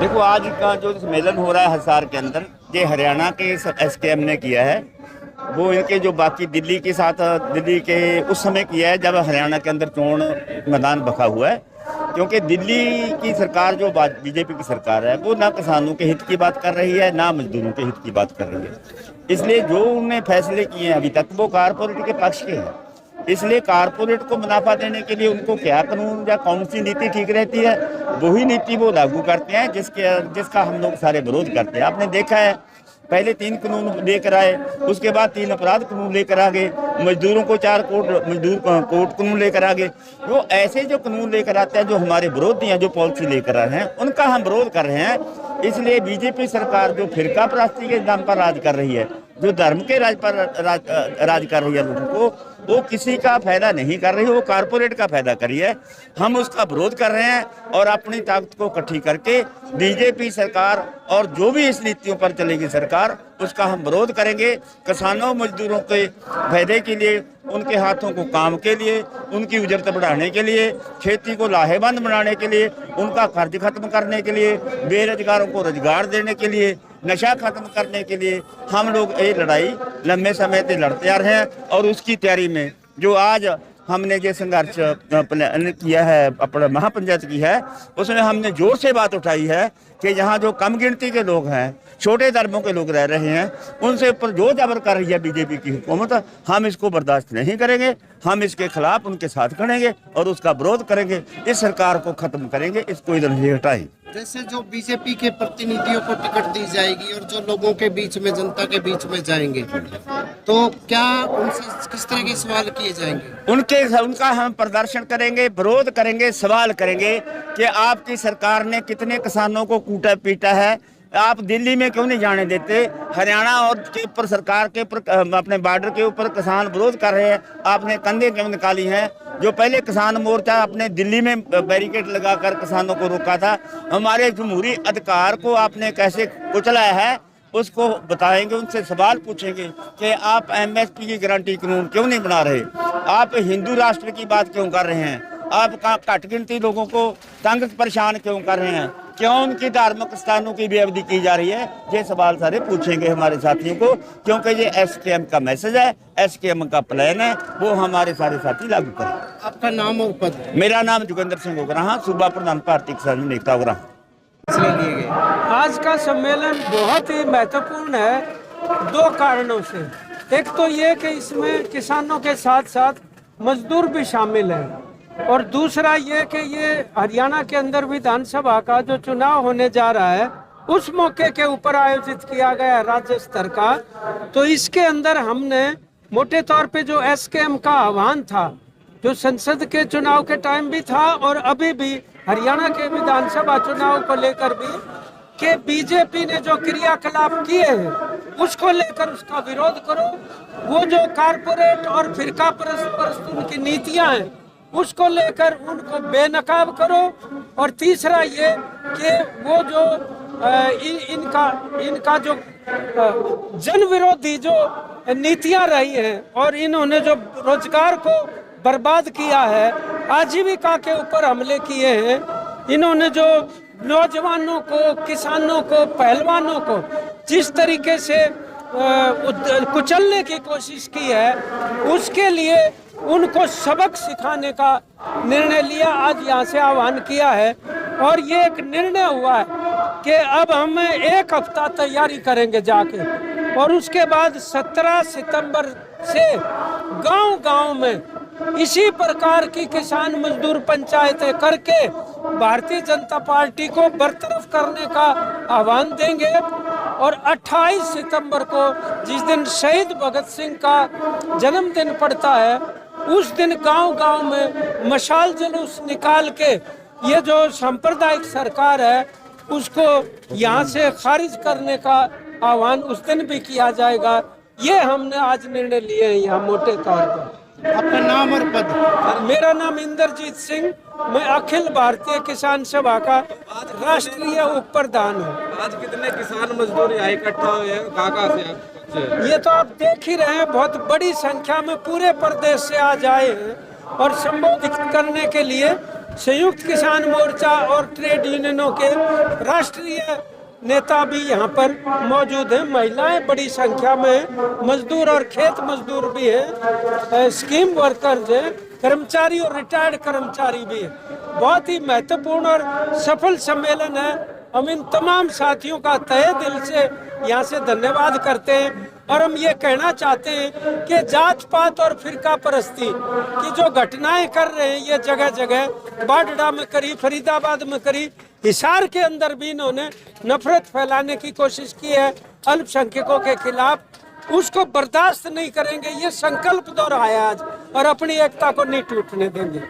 देखो, आज का जो सम्मेलन हो रहा है हिसार के अंदर, ये हरियाणा के एसकेएम ने किया है। वो इनके जो बाकी दिल्ली के साथ, दिल्ली के उस समय किया है जब हरियाणा के अंदर चोण मैदान बखा हुआ है। क्योंकि दिल्ली की सरकार जो बीजेपी की सरकार है, वो ना किसानों के हित की बात कर रही है, ना मजदूरों के हित की बात कर रही है। इसलिए जो उन्होंने फैसले किए हैं अभी तक, वो कारपोरेट के पक्ष के हैं। इसलिए कारपोरेट को मुनाफा देने के लिए उनको क्या कानून या कौन सी नीति ठीक रहती है, वही नीति वो लागू करते हैं जिसका हम लोग सारे विरोध करते हैं। आपने देखा है, पहले 3 कानून लेकर आए, उसके बाद 3 अपराध कानून लेकर आ गए, मजदूरों को 4 मजदूर कोर्ट कानून लेकर आ गए। वो ऐसे जो कानून लेकर आते हैं, जो हमारे विरोधी हैं, जो पॉलिसी लेकर आ रहे हैं, उनका हम विरोध कर रहे हैं। इसलिए बीजेपी सरकार जो फिरका परस्ती के नाम पर राज कर रही है, जो धर्म के राज पर राज कर रही है लोगों को, वो किसी का फायदा नहीं कर रही है, वो कारपोरेट का फायदा कर रही है। हम उसका विरोध कर रहे हैं और अपनी ताकत को इकट्ठी करके बीजेपी सरकार और जो भी इस नीतियों पर चलेगी सरकार, उसका हम विरोध करेंगे। किसानों मजदूरों के फायदे के लिए, उनके हाथों को काम के लिए, उनकी उजरत बढ़ाने के लिए, खेती को लाहेबंद बनाने के लिए, उनका कर्ज खत्म करने के लिए, बेरोजगारों को रोजगार देने के लिए, नशा खत्म करने के लिए हम लोग ये लड़ाई लंबे समय से लड़ते आ रहे हैं। और उसकी तैयारी में जो आज हमने जो संघर्ष प्लान किया है, अपना महापंचायत की है, उसमें हमने जोर से बात उठाई है कि यहाँ जो कम गिनती के लोग हैं, छोटे धर्मों के लोग रह रहे हैं, उनसे ऊपर जो जबर कर रही है बीजेपी की हुकूमत, हम इसको बर्दाश्त नहीं करेंगे। हम इसके खिलाफ उनके साथ खड़ेंगे और उसका विरोध करेंगे। इस सरकार को खत्म करेंगे, इसको इधर से हटाएं। जैसे जो बीजेपी के प्रतिनिधियों को टिकट दी जाएगी और जो लोगों के बीच में, जनता के बीच में जाएंगे, तो क्या उनसे किस तरह के सवाल किए जाएंगे? उनका हम प्रदर्शन करेंगे, विरोध करेंगे, सवाल करेंगे कि आपकी सरकार ने कितने किसानों को कूटा पीटा है। आप दिल्ली में क्यों नहीं जाने देते? हरियाणा और के ऊपर, सरकार के ऊपर, अपने बॉर्डर के ऊपर किसान विरोध कर रहे हैं, आपने कंधे क्यों निकाली हैं? जो पहले किसान मोर्चा अपने दिल्ली में बैरिकेड लगाकर किसानों को रोका था, हमारे जमहूरी अधिकार को आपने कैसे कुचलाया है, उसको बताएंगे। उनसे सवाल पूछेंगे कि आप एमएसपी की गारंटी कानून क्यों नहीं बना रहे? आप हिंदू राष्ट्र की बात क्यों कर रहे हैं? आप घट गिनती लोगों को तंग परेशान क्यों कर रहे हैं? क्यों उनकी धार्मिक स्थानों की बेअदबी की जा रही है? ये सवाल सारे पूछेंगे हमारे साथियों को, क्योंकि ये एसकेएम का मैसेज है, एसकेएम का प्लान है, वो हमारे सारे साथी लागू करें। आपका नाम और पद? मेरा नाम जोगिंदर सिंह उग्राहा, सूबा प्रधान भारतीय किसान नेता उग्राहा। आज का सम्मेलन बहुत ही महत्वपूर्ण है 2 कारणों से। एक तो ये कि इसमें किसानों के साथ साथ मजदूर भी शामिल हैं, और दूसरा ये कि ये हरियाणा के अंदर विधानसभा का जो चुनाव होने जा रहा है, उस मौके के ऊपर आयोजित किया गया राज्य स्तर का। तो इसके अंदर हमने मोटे तौर पे जो एसकेएम का आह्वान था, जो संसद के चुनाव के टाइम भी था और अभी भी हरियाणा के विधानसभा चुनाव को लेकर भी, कि बीजेपी ने जो क्रियाकलाप किए हैं उसको लेकर उसका विरोध करो। वो जो कारपोरेट और फिरका परस्त उनकी नीतियां हैं, उसको लेकर उनको बेनकाब करो। और तीसरा ये कि वो जो इनका जो जन विरोधी जो नीतियां रही हैं, और इन्होंने जो रोजगार को बर्बाद किया है, आजीविका के ऊपर हमले किए हैं, इन्होंने जो नौजवानों को, किसानों को, पहलवानों को जिस तरीके से कुचलने की कोशिश की है, उसके लिए उनको सबक सिखाने का निर्णय लिया। आज यहाँ से आह्वान किया है और ये एक निर्णय हुआ है कि अब हम 1 हफ्ता तैयारी करेंगे जाके, और उसके बाद 17 सितंबर से गांव-गांव में इसी प्रकार की किसान मजदूर पंचायतें करके भारतीय जनता पार्टी को बरतरफ करने का आह्वान देंगे। और 28 सितंबर को, जिस दिन शहीद भगत सिंह का जन्मदिन पड़ता है, उस दिन गांव-गांव में मशाल जुलूस निकाल के ये जो सांप्रदायिक सरकार है उसको यहाँ से खारिज करने का आह्वान उस दिन भी किया जाएगा। ये हमने आज निर्णय लिए हैं यहाँ मोटे तौर पर। आपका नाम और पद? मेरा नाम इंद्रजीत सिंह, मैं अखिल भारतीय किसान सभा का राष्ट्रीय उप प्रधान हूँ। आज कितने किसान मजदूर यहाँ इकट्ठा हुए हैं, कहाँ से? ये तो आप देख ही रहे हैं, बहुत बड़ी संख्या में पूरे प्रदेश से आज आए हैं और संबोधित करने के लिए संयुक्त किसान मोर्चा और ट्रेड यूनियनों के राष्ट्रीय नेता भी यहाँ पर मौजूद हैं। महिलाएं बड़ी संख्या में, मजदूर और खेत मजदूर भी हैं, स्कीम वर्कर्स हैं, कर्मचारी और रिटायर्ड कर्मचारी भी हैं। बहुत ही महत्वपूर्ण और सफल सम्मेलन है। हम इन तमाम साथियों का तहे दिल से यहाँ से धन्यवाद करते हैं और हम ये कहना चाहते हैं कि जात पात और फिरका परस्ती की जो घटनाएं कर रहे हैं ये जगह जगह, बाडड़ा में करी, फरीदाबाद में करी, हिसार के अंदर भी इन्होंने नफरत फैलाने की कोशिश की है अल्पसंख्यकों के खिलाफ, उसको बर्दाश्त नहीं करेंगे। ये संकल्प दोहराया आज और अपनी एकता को नहीं टूटने देंगे।